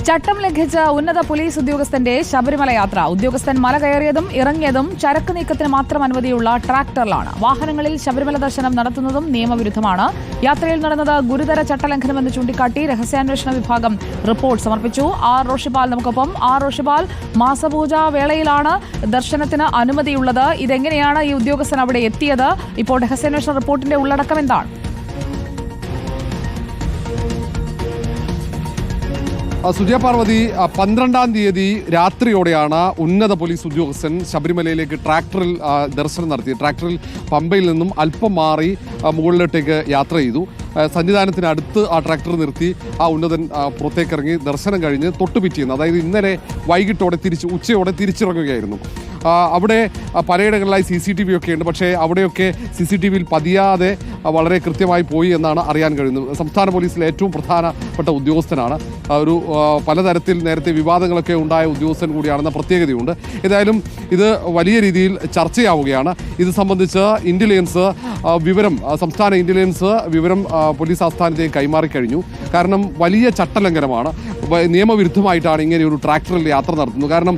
ചട്ടം ലംഘിച്ച ഉന്നത പോലീസ് ഉദ്യോഗസ്ഥന്റെ ശബരിമല യാത്ര. ഉദ്യോഗസ്ഥൻ മല കയറിയതും ഇറങ്ങിയതും ചരക്ക് നീക്കത്തിന് മാത്രം അനുമതിയുള്ള ട്രാക്ടറിലാണ്. വാഹനങ്ങളിൽ ശബരിമല ദർശനം നടത്തുന്നതും നിയമവിരുദ്ധമാണ്. യാത്രയിൽ നടന്നത് ഗുരുതര ചട്ടലംഘനമെന്ന് ചൂണ്ടിക്കാട്ടി രഹസ്യാന്വേഷണ വിഭാഗം റിപ്പോർട്ട് സമർപ്പിച്ചു. ആർ റോഷിപാൽ നമുക്കൊപ്പം. ആർ റോഷിപാൽ, മാസപൂജ വേളയിലാണ് ദർശനത്തിന് അനുമതിയുള്ളത്. ഇതെങ്ങനെയാണ് ഈ ഉദ്യോഗസ്ഥൻ അവിടെ എത്തിയത്? ഇപ്പോൾ രഹസ്യാന്വേഷണ റിപ്പോർട്ടിന്റെ ഉള്ളടക്കം എന്താണ്? സുജയ പാർവതി, 12-ാം തീയതി രാത്രിയോടെയാണ് ഉന്നത പോലീസ് ഉദ്യോഗസ്ഥൻ ശബരിമലയിലേക്ക് ട്രാക്ടറിൽ ദർശനം നടത്തി. ട്രാക്ടറിൽ പമ്പയിൽ നിന്നും അല്പം മാറി മുകളിലോട്ടേക്ക് യാത്ര ചെയ്തു. സന്നിധാനത്തിനടുത്ത് ആ ട്രാക്ടർ നിർത്തി ആ ഉന്നതൻ പുറത്തേക്കിറങ്ങി ദർശനം കഴിഞ്ഞ് തൊട്ടുപിറ്റിയെന്ന്, അതായത് ഇന്നലെ വൈകിട്ടോടെ ഉച്ചയോടെ തിരിച്ചിറങ്ങുകയായിരുന്നു. അവിടെ പലയിടങ്ങളിലായി CCTV ഒക്കെ ഉണ്ട്. പക്ഷേ അവിടെയൊക്കെ CCTVയിൽ പതിയാതെ വളരെ കൃത്യമായി പോയി എന്നാണ് അറിയാൻ കഴിയുന്നത്. സംസ്ഥാന പോലീസിലെ ഏറ്റവും പ്രധാനപ്പെട്ട ഉദ്യോഗസ്ഥനാണ്. ഒരു പലതരത്തിൽ നേരത്തെ വിവാദങ്ങളൊക്കെ ഉണ്ടായ ഉദ്യോഗസ്ഥൻ കൂടിയാണെന്ന പ്രത്യേകതയുണ്ട്. ഏതായാലും ഇത് വലിയ രീതിയിൽ ചർച്ചയാവുകയാണ്. ഇത് സംബന്ധിച്ച് ഇന്റലിജൻസ് വിവരം, സംസ്ഥാന ഇന്റലിജൻസ് വിവരം പോലീസ് ആസ്ഥാനത്തേക്ക് കൈമാറിക്കഴിഞ്ഞു. കാരണം വലിയ ചട്ടലംഘനമാണ്, നിയമവിരുദ്ധമായിട്ടാണ് ഇങ്ങനെ ഒരു ട്രാക്ടറിൽ യാത്ര നടത്തുന്നത്. കാരണം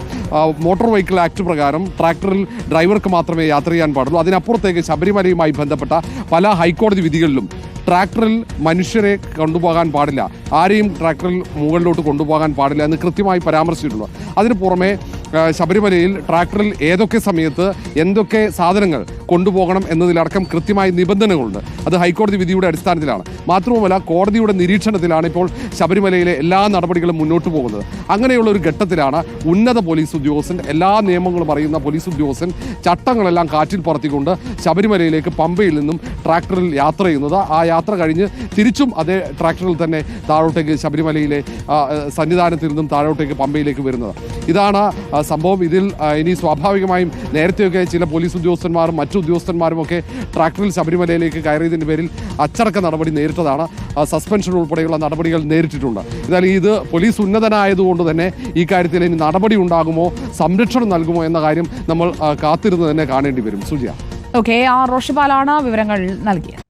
മോട്ടോർ വെഹിക്കിൾ ആക്ട് പ്രകാരം ട്രാക്ടറിൽ ഡ്രൈവർക്ക് മാത്രമേ യാത്ര ചെയ്യാൻ പാടുള്ളൂ. അതിനപ്പുറത്തേക്ക് ശബരിമലയുമായി ബന്ധപ്പെട്ട പല ഹൈക്കോടതി വിധികളിലും ട്രാക്ടറിൽ മനുഷ്യരെ കൊണ്ടുപോകാൻ പാടില്ല, ആരെയും ട്രാക്ടറിൽ മുകളിലോട്ട് കൊണ്ടുപോകാൻ പാടില്ല എന്ന് കൃത്യമായി പരാമർശിച്ചിട്ടുണ്ട്. അതിന് പുറമെ ശബരിമലയിൽ ട്രാക്ടറിൽ ഏതൊക്കെ സമയത്ത് എന്തൊക്കെ സാധനങ്ങൾ കൊണ്ടുപോകണം എന്നതിലടക്കം കൃത്യമായ നിബന്ധനകളുണ്ട്. അത് ഹൈക്കോടതി വിധിയുടെ അടിസ്ഥാനത്തിലാണ്. മാത്രവുമല്ല, കോടതിയുടെ നിരീക്ഷണത്തിലാണ് ഇപ്പോൾ ശബരിമലയിലെ എല്ലാ നടപടികളും മുന്നോട്ട് പോകുന്നത്. അങ്ങനെയുള്ള ഒരു ഘട്ടത്തിലാണ് ഉന്നത പോലീസ് ഉദ്യോഗസ്ഥൻ, എല്ലാ നിയമങ്ങളും അറിയുന്ന പോലീസ് ഉദ്യോഗസ്ഥൻ ചട്ടങ്ങളെല്ലാം കാറ്റിൽ പറത്തിക്കൊണ്ട് ശബരിമലയിലേക്ക് പമ്പയിൽ നിന്നും ട്രാക്ടറിൽ യാത്ര ചെയ്യുന്നത്. ആ യാത്ര കഴിഞ്ഞ് തിരിച്ചും അതേ ട്രാക്ടറിൽ തന്നെ താഴോട്ടേക്ക് ശബരിമലയിലെ സന്നിധാനത്തിൽ നിന്നും താഴോട്ടേക്ക് പമ്പയിലേക്ക് വരുന്നത്. ഇതാണ് സംഭവം. ഇതിൽ ഇനി സ്വാഭാവികമായും നേരത്തെയൊക്കെ ചില പോലീസ് ഉദ്യോഗസ്ഥന്മാരും മറ്റു ഉദ്യോഗസ്ഥന്മാരും ഒക്കെ ട്രാക്ടറിൽ ശബരിമലയിലേക്ക് കയറിയതിൻ്റെ പേരിൽ അച്ചടക്ക നടപടി നേരിട്ടതാണ്. സസ്പെൻഷൻ ഉൾപ്പെടെയുള്ള നടപടികൾ നേരിട്ടിട്ടുണ്ട്. എന്നാൽ ഇത് പോലീസ് ഉന്നതനായതുകൊണ്ട് തന്നെ ഈ കാര്യത്തിൽ ഇനി നടപടി ഉണ്ടാകുമോ, സംരക്ഷണം നൽകുമോ എന്ന കാര്യം നമ്മൾ കാത്തിരുന്ന് തന്നെ കാണേണ്ടി വരും. സുജിയ. ഓക്കെ, ആർ റോഷിപാലാണ് വിവരങ്ങൾ നൽകിയത്.